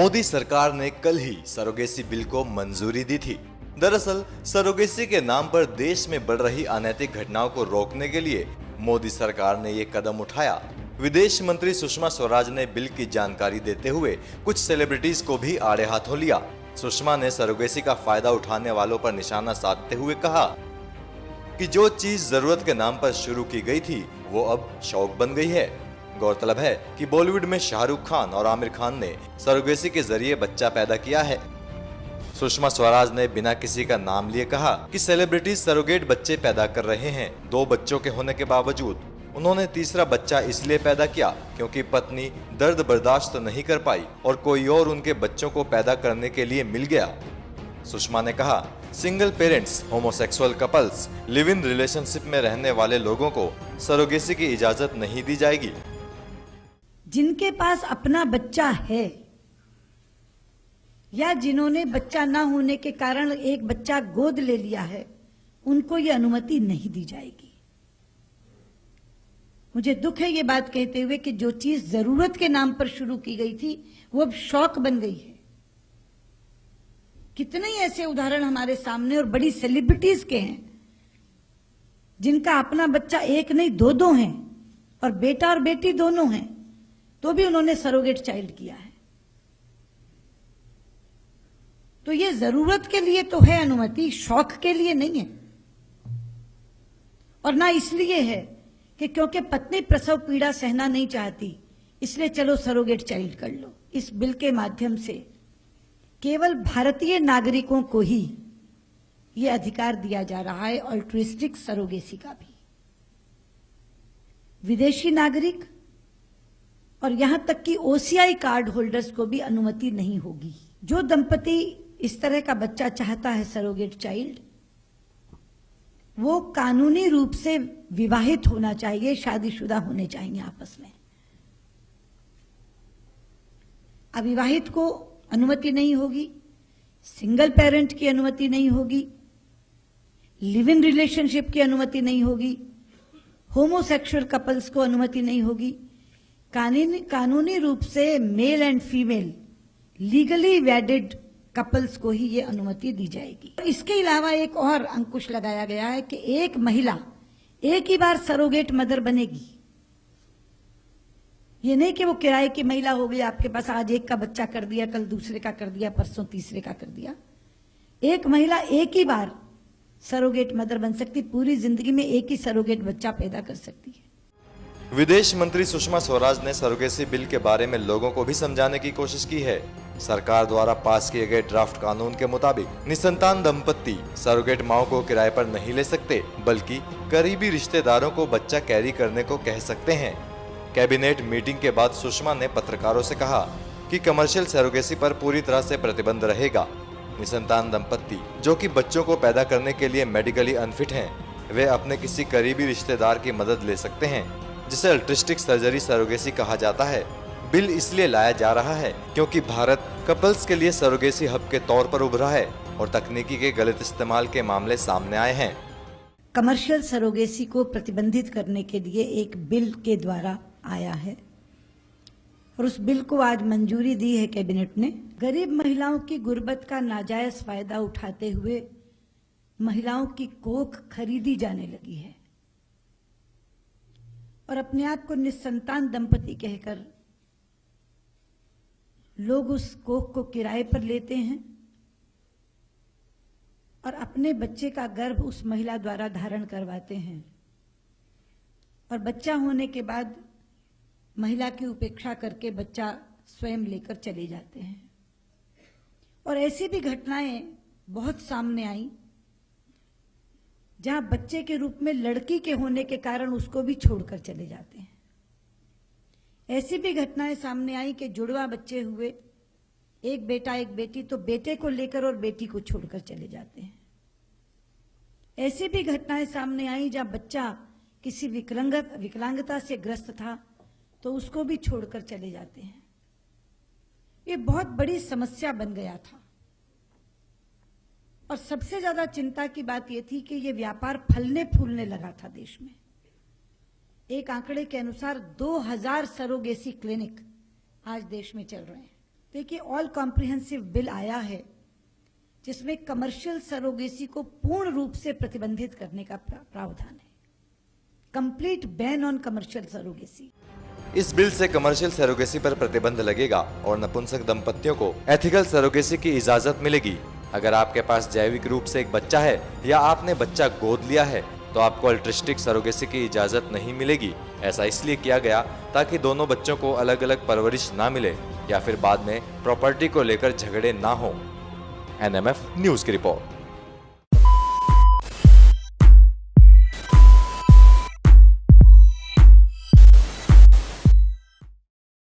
मोदी सरकार ने कल ही सरोगेसी बिल को मंजूरी दी थी। दरअसल सरोगेसी के नाम पर देश में बढ़ रही अनैतिक घटनाओं को रोकने के लिए मोदी सरकार ने ये कदम उठाया। विदेश मंत्री सुषमा स्वराज ने बिल की जानकारी देते हुए कुछ सेलिब्रिटीज को भी आड़े हाथों लिया। सुषमा ने सरोगेसी का फायदा उठाने वालों पर निशाना साधते हुए कहा कि जो चीज जरूरत के नाम पर शुरू की गई थी वो अब शौक बन गई है। गौरतलब है कि बॉलीवुड में शाहरुख खान और आमिर खान ने सरोगेसी के जरिए बच्चा पैदा किया है। सुषमा स्वराज ने बिना किसी का नाम लिए कहा कि सेलिब्रिटीज सरोगेट बच्चे पैदा कर रहे हैं। 2 बच्चों के होने के बावजूद उन्होंने तीसरा बच्चा इसलिए पैदा किया क्योंकि पत्नी दर्द बर्दाश्त नहीं कर पाई और कोई और उनके बच्चों को पैदा करने के लिए मिल गया। सुषमा ने कहा, single parents, homosexual couples, live in relationship में रहने वाले लोगों को सरोगेसी की इजाजत नहीं दी जाएगी। जिनके पास अपना बच्चा है या जिन्होंने बच्चा न होने के कारण एक बच्चा गोद ले लिया है, उनको ये अनुमति नहीं दी जाएगी। मुझे दुख है ये बात कहते हुए कि जो चीज जरूरत के नाम पर शुरू की गई थी वो अब शौक बन गई है। कितने ही ऐसे उदाहरण हमारे सामने और बड़ी सेलिब्रिटीज के हैं जिनका अपना बच्चा एक नहीं 2 हैं और बेटा और बेटी दोनों हैं, तो भी उन्होंने सरोगेट चाइल्ड किया है। तो ये जरूरत के लिए तो है अनुमति, शौक के लिए नहीं है। और ना इसलिए है कि क्योंकि पत्नी प्रसव पीड़ा सहना नहीं चाहती इसलिए चलो सरोगेट चाइल्ड कर लो। इस बिल के माध्यम से केवल भारतीय नागरिकों को ही यह अधिकार दिया जा रहा है, अल्ट्रुइस्टिक सरोगेसी का भी। विदेशी नागरिक और यहां तक कि ओसीआई कार्ड होल्डर्स को भी अनुमति नहीं होगी। जो दंपति इस तरह का बच्चा चाहता है सरोगेट चाइल्ड, वो कानूनी रूप से विवाहित होना चाहिए, शादीशुदा होने चाहिए आपस में। अविवाहित को अनुमति नहीं होगी, सिंगल पेरेंट की अनुमति नहीं होगी, लिव इन रिलेशनशिप की अनुमति नहीं होगी, होमोसेक्सुअल कपल्स को अनुमति नहीं होगी। कानूनी रूप से male and female legally वेडेड couples को ही ये अनुमति दी जाएगी। इसके अलावा एक और अंकुश लगाया गया है कि एक महिला एक ही बार सरोगेट मदर बनेगी। ये नहीं कि वो किराए की महिला हो गई, आपके पास आज एक का बच्चा कर दिया, कल दूसरे का कर दिया, परसों तीसरे का कर दिया। एक महिला एक ही बार सरोगेट मदर बन सकती, पूरी जिंदगी में एक ही सरोगेट बच्चा पैदा कर सकती है। विदेश मंत्री सुषमा स्वराज ने सरोगेसी बिल के बारे में लोगों को भी समझाने की कोशिश की है। सरकार द्वारा पास किए गए ड्राफ्ट कानून के मुताबिक निसंतान दंपत्ति सरोगेट माओ को किराए पर नहीं ले सकते, बल्कि करीबी रिश्तेदारों को बच्चा कैरी करने को कह सकते हैं। कैबिनेट मीटिंग के बाद सुषमा ने पत्रकारों से कहा कि कमर्शियल सरोगेसी पर पूरी तरह से प्रतिबंध रहेगा। निसंतान दंपत्ति जो कि बच्चों को पैदा करने के लिए मेडिकली अनफिट हैं, वे अपने किसी करीबी रिश्तेदार की मदद ले सकते हैं, जिसे अल्ट्रुइस्टिक सर्जरी सरोगेसी कहा जाता है। बिल इसलिए लाया जा रहा है क्योंकि भारत कपल्स के लिए सरोगेसी हब के तौर पर उभरा है और तकनीकी के गलत इस्तेमाल के मामले सामने आए हैं। कमर्शियल सरोगेसी को प्रतिबंधित करने के लिए एक बिल के द्वारा आया है और उस बिल को आज मंजूरी दी है कैबिनेट ने। गरीब महिलाओं की गुर्बत का नाजायज फायदा उठाते हुए महिलाओं की कोख खरीदी जाने लगी है और अपने आप को निसंतान दंपति कहकर लोग उस कोख को किराए पर लेते हैं और अपने बच्चे का गर्भ उस महिला द्वारा धारण करवाते हैं और बच्चा होने के बाद महिला की उपेक्षा करके बच्चा स्वयं लेकर चले जाते हैं। और ऐसी भी घटनाएं बहुत सामने आई जहां बच्चे के रूप में लड़की के होने के कारण उसको भी छोड़कर चले जाते हैं। ऐसी भी घटनाएं सामने आई कि जुड़वा बच्चे हुए, एक बेटा एक बेटी, तो बेटे को लेकर और बेटी को छोड़कर चले जाते हैं। ऐसी भी घटनाएं सामने आई जहां बच्चा किसी विकलांगता से ग्रस्त था तो उसको भी छोड़कर चले जाते हैं। ये बहुत बड़ी समस्या बन गया था और सबसे ज्यादा चिंता की बात यह थी कि यह व्यापार फलने फूलने लगा था देश में। एक आंकड़े के अनुसार 2000 सरोगेसी क्लिनिक आज देश में चल रहे हैं। देखिए, ऑल कॉम्प्रिहेंसिव बिल आया है जिसमें कमर्शियल सरोगेसी को पूर्ण रूप से प्रतिबंधित करने का प्रावधान है। Complete ban on commercial surrogacy. इस बिल से कमर्शियल सरोगेसी पर प्रतिबंध लगेगा और नपुंसक दंपतियों को एथिकल सरोगेसी की इजाजत मिलेगी। अगर आपके पास जैविक रूप से एक बच्चा है या आपने बच्चा गोद लिया है तो आपको अल्ट्रिस्टिक सरोगेसी की इजाजत नहीं मिलेगी। ऐसा इसलिए किया गया ताकि दोनों बच्चों को अलग अलग परवरिश ना मिले या फिर बाद में प्रॉपर्टी को लेकर झगड़े ना हो। NMF न्यूज की रिपोर्ट।